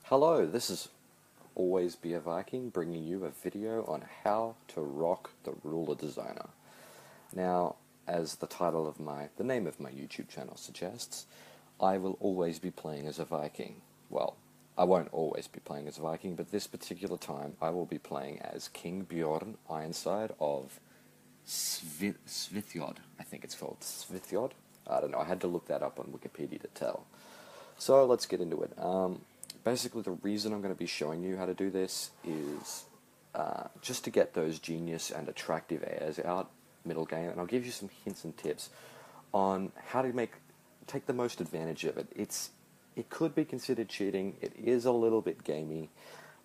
Hello, this is Always Be a Viking bringing you a video on how to rock the ruler designer. Now, as the name of my YouTube channel suggests, I will always be playing as a Viking. Well, I won't always be playing as a Viking, but this particular time I will be playing as King Bjorn Ironside of Svithjod. I think it's called Svithjod. I don't know, I had to look that up on Wikipedia to tell. So let's get into it. Basically, the reason I'm going to be showing you how to do this is just to get those genius and attractive heirs out middle game, and I'll give you some hints and tips on how to take the most advantage of it. It could be considered cheating. It is a little bit gamey,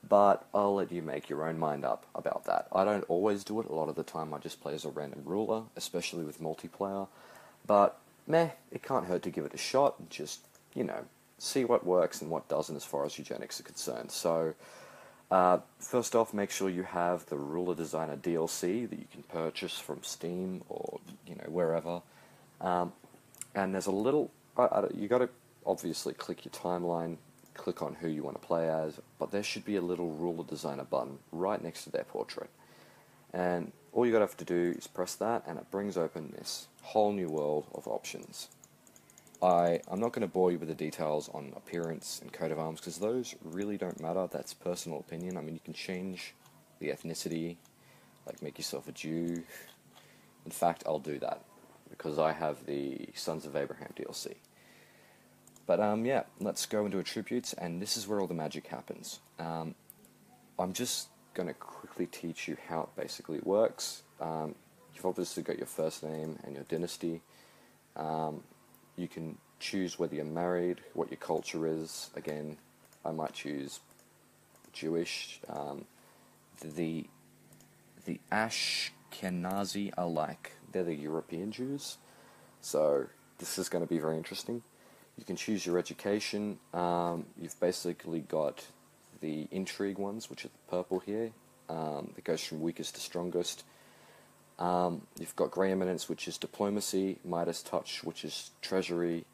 but I'll let you make your own mind up about that. I don't always do it. A lot of the time I just play as a random ruler, especially with multiplayer, but it can't hurt to give it a shot and just, see what works and what doesn't as far as eugenics are concerned. So, first off, make sure you have the Ruler Designer DLC that you can purchase from Steam or, wherever. And there's a little, you got to obviously click your timeline, click on who you want to play as, but there should be a little Ruler Designer button right next to their portrait. And all you got to have to do is press that, and it brings open this whole new world of options. I'm not going to bore you with the details on appearance and coat of arms, because those really don't matter. That's personal opinion. I mean, you can change the ethnicity, like make yourself a Jew. In fact, I'll do that, because I have the Sons of Abraham DLC. But yeah, let's go into attributes, and this is where all the magic happens. I'm just going to quickly teach you how it basically works. You've obviously got your first name and your dynasty. You can choose whether you're married, what your culture is. Again, I might choose Jewish. The Ashkenazi are they're the European Jews. So this is going to be very interesting. You can choose your education. You've basically got the intrigue ones, which are the purple here. That goes from weakest to strongest. You've got Grey Eminence, which is diplomacy, Midas Touch, which is treasury,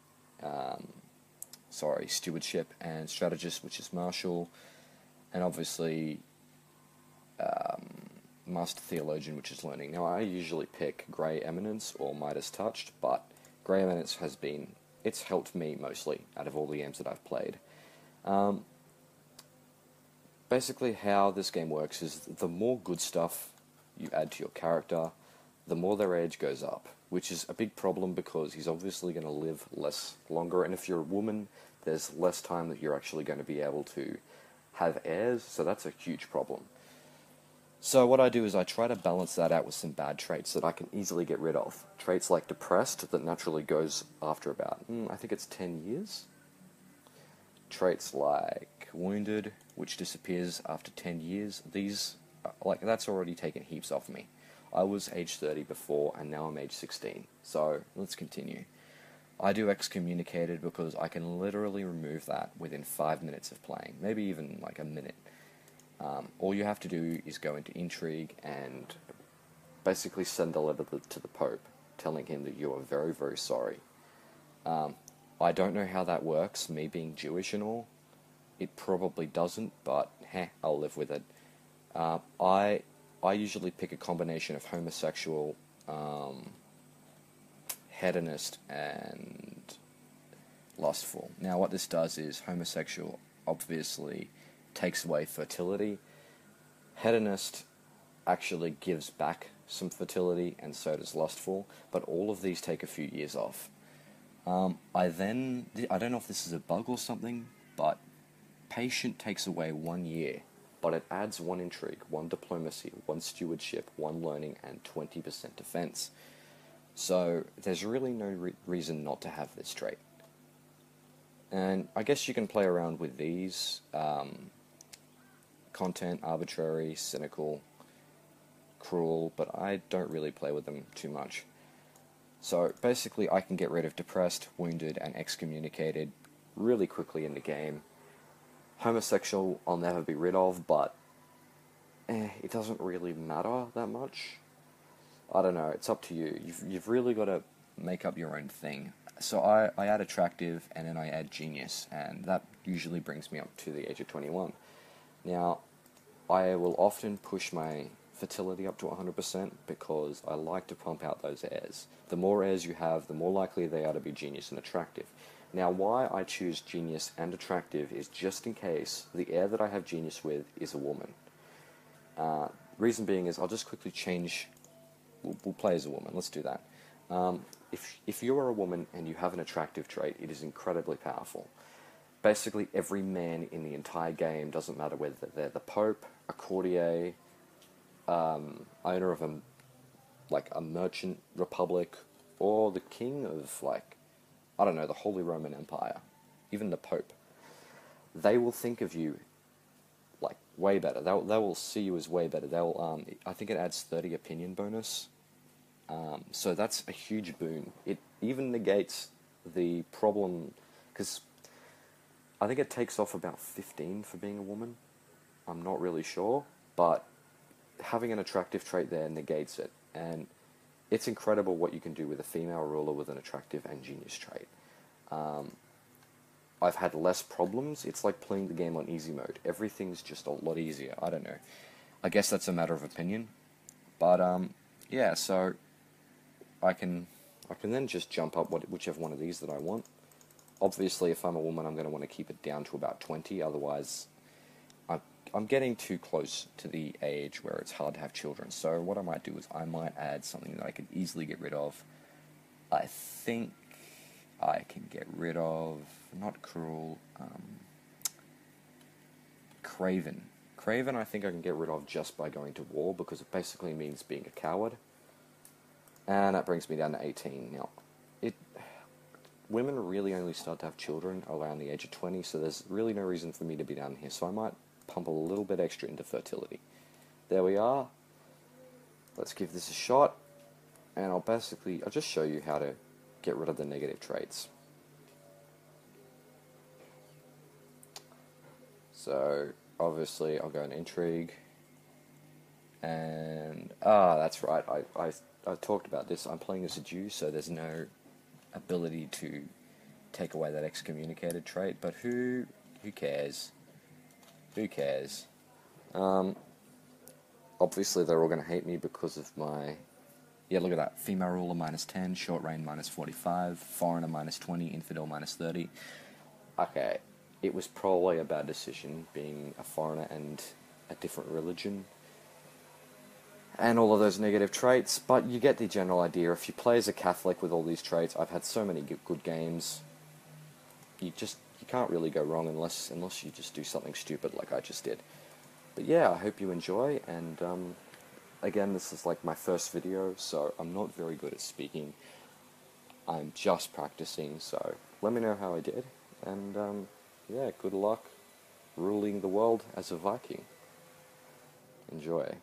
stewardship, and strategist, which is martial, and obviously Master Theologian, which is learning. Now, I usually pick Grey Eminence or Midas Touched, but Grey Eminence it's helped me mostly out of all the games that I've played. Basically, how this game works is the more good stuff you add to your character, the more their age goes up, which is a big problem because he's obviously going to live longer, and if you're a woman, there's less time that you're actually going to be able to have heirs, so that's a huge problem. So what I do is I try to balance that out with some bad traits that I can easily get rid of. Traits like depressed, that naturally goes after about, I think it's 10 years. Traits like wounded, which disappears after 10 years. These, that's already taken heaps off me. I was age 30 before, and now I'm age 16. So, let's continue. I do excommunicated because I can literally remove that within 5 minutes of playing. Maybe even like a minute. All you have to do is go into intrigue and basically send a letter to the Pope, telling him that you are very, very sorry. I don't know how that works, me being Jewish and all. It probably doesn't, but I'll live with it. I usually pick a combination of homosexual, hedonist, and lustful. Now, what this does is homosexual obviously takes away fertility. Hedonist actually gives back some fertility, and so does lustful, but all of these take a few years off. I don't know if this is a bug or something, but patient takes away 1 year, but it adds 1 intrigue, 1 diplomacy, 1 stewardship, 1 learning, and 20% defense. So there's really no reason not to have this trait. And I guess you can play around with these. Content, arbitrary, cynical, cruel, but I don't really play with them too much. So basically I can get rid of depressed, wounded, and excommunicated really quickly in the game. Homosexual I'll never be rid of, but it doesn't really matter that much. I don't know, it's up to you. You've really got to make up your own thing. So I add attractive, and then I add genius, and that usually brings me up to the age of 21. Now, I will often push my fertility up to 100% because I like to pump out those heirs. The more heirs you have, the more likely they are to be genius and attractive. Now, why I choose genius and attractive is just in case the heir that I have genius with is a woman. Reason being is I'll just quickly change. We'll play as a woman. Let's do that. If you are a woman and you have an attractive trait, it is incredibly powerful. Basically, every man in the entire game, doesn't matter whether they're the Pope, a courtier, owner of a merchant republic, or the king of, I don't know, the Holy Roman Empire, even the Pope, they will think of you way better. They will see you as way better. I think it adds 30 opinion bonus. So that's a huge boon. It even negates the problem, because I think it takes off about 15 for being a woman. I'm not really sure, but having an attractive trait there negates it. And it's incredible what you can do with a female ruler with an attractive and genius trait. I've had less problems. It's like playing the game on easy mode. Everything's just a lot easier. I don't know. I guess that's a matter of opinion. But, yeah, so I can then just jump up whichever one of these that I want. Obviously, if I'm a woman, I'm going to want to keep it down to about 20. Otherwise, I'm getting too close to the age where it's hard to have children. So what I might do is I might add something that I could easily get rid of. I think I can get rid of, not cruel, craven. Craven I think I can get rid of just by going to war, because it basically means being a coward. And that brings me down to 18. Now, women really only start to have children around the age of 20, so there's really no reason for me to be down here. So I might pump a little bit extra into fertility. There we are. Let's give this a shot. And I'll just show you how to get rid of the negative traits. So, obviously, I'll go in intrigue. And, that's right, I talked about this. I'm playing as a Jew, so there's no ability to take away that excommunicated trait, but who cares? Who cares? Obviously they're all going to hate me because of my... Yeah, look at that. Female ruler -10, short reign -45, foreigner -20, infidel -30. Okay, it was probably a bad decision being a foreigner and a different religion and all of those negative traits, but you get the general idea. If you play as a Catholic with all these traits, I've had so many good games, you can't really go wrong unless you just do something stupid like I just did. But yeah, I hope you enjoy, and again, this is like my first video, so I'm not very good at speaking. I'm just practicing, so let me know how I did, and yeah, good luck ruling the world as a Viking. Enjoy.